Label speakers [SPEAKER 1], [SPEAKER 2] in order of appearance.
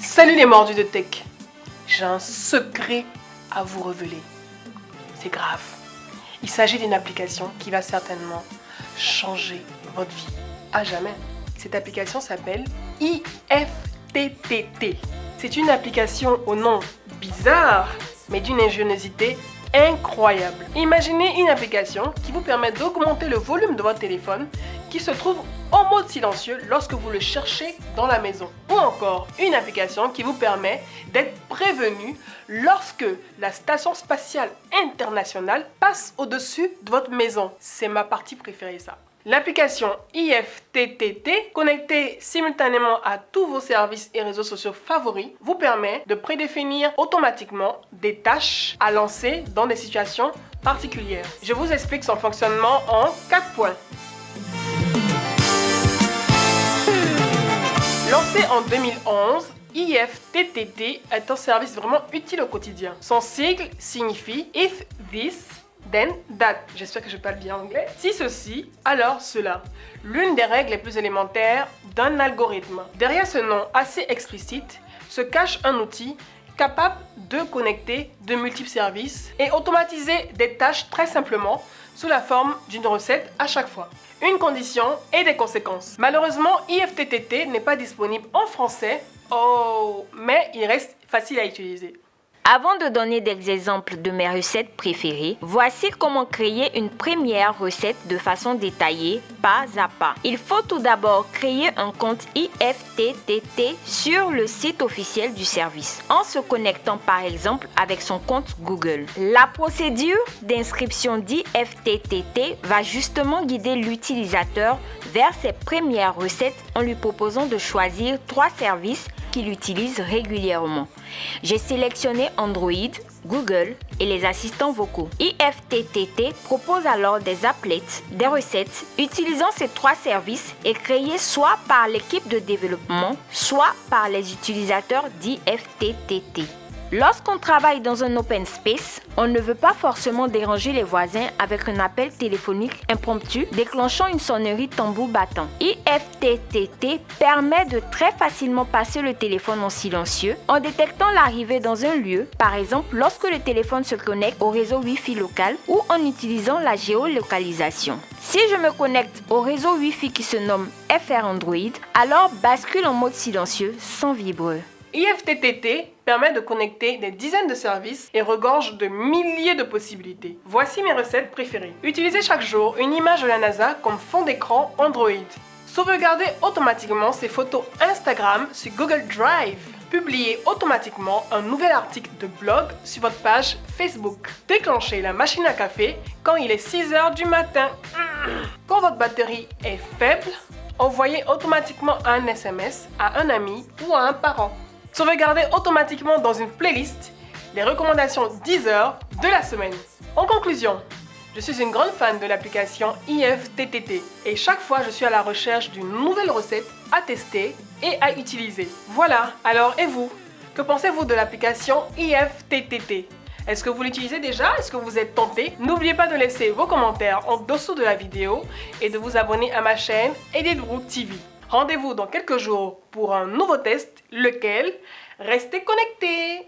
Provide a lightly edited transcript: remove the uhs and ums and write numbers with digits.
[SPEAKER 1] Salut les mordus de tech. J'ai un secret à vous révéler. C'est grave. Il s'agit d'une application qui va certainement changer votre vie à jamais. Cette application s'appelle IFTTT. C'est une application au nom bizarre, mais d'une ingéniosité incroyable. Imaginez une application qui vous permet d'augmenter le volume de votre téléphone qui se trouve en mode silencieux lorsque vous le cherchez dans la maison. Ou encore une application qui vous permet d'être prévenu lorsque la station spatiale internationale passe au-dessus de votre maison. C'est ma partie préférée ça. L'application IFTTT, connectée simultanément à tous vos services et réseaux sociaux favoris, vous permet de prédéfinir automatiquement des tâches à lancer dans des situations particulières. Je vous explique son fonctionnement en 4 points. Lancé en 2011, IFTTT est un service vraiment utile au quotidien. Son sigle signifie If This, Then That. J'espère que je parle bien anglais. Si ceci, alors cela. L'une des règles les plus élémentaires d'un algorithme. Derrière ce nom assez explicite se cache un outil capable de connecter de multiples services et automatiser des tâches très simplement sous la forme d'une recette à chaque fois. Une condition et des conséquences. Malheureusement, IFTTT n'est pas disponible en français, mais il reste facile à utiliser.
[SPEAKER 2] Avant de donner des exemples de mes recettes préférées, voici comment créer une première recette de façon détaillée, pas à pas. Il faut tout d'abord créer un compte IFTTT sur le site officiel du service, en se connectant par exemple avec son compte Google. La procédure d'inscription d'IFTTT va justement guider l'utilisateur vers ses premières recettes en lui proposant de choisir 3 services qu'il utilise régulièrement. J'ai sélectionné Android, Google et les assistants vocaux. IFTTT propose alors des applets, des recettes utilisant ces 3 services et créées soit par l'équipe de développement, soit par les utilisateurs d'IFTTT. Lorsqu'on travaille dans un open space, on ne veut pas forcément déranger les voisins avec un appel téléphonique impromptu déclenchant une sonnerie tambour battant. IFTTT permet de très facilement passer le téléphone en silencieux en détectant l'arrivée dans un lieu, par exemple lorsque le téléphone se connecte au réseau Wi-Fi local ou en utilisant la géolocalisation. Si je me connecte au réseau Wi-Fi qui se nomme FR Android, alors bascule en mode silencieux sans vibreur.
[SPEAKER 1] IFTTT permet de connecter des dizaines de services et regorge de milliers de possibilités. Voici mes recettes préférées. Utilisez chaque jour une image de la NASA comme fond d'écran Android. Sauvegardez automatiquement ces photos Instagram sur Google Drive. Publiez automatiquement un nouvel article de blog sur votre page Facebook. Déclenchez la machine à café quand il est 6 h du matin. Quand votre batterie est faible, envoyez automatiquement un SMS à un ami ou à un parent. Sauvegardez automatiquement dans une playlist les recommandations Deezer de la semaine. En conclusion, je suis une grande fan de l'application IFTTT et chaque fois je suis à la recherche d'une nouvelle recette à tester et à utiliser. Voilà, alors et vous? Que pensez-vous de l'application IFTTT? Est-ce que vous l'utilisez déjà? Est-ce que vous êtes tenté? N'oubliez pas de laisser vos commentaires en dessous de la vidéo et de vous abonner à ma chaîne Edithbrooke TV. Rendez-vous dans quelques jours pour un nouveau test, lequel? Restez connectés!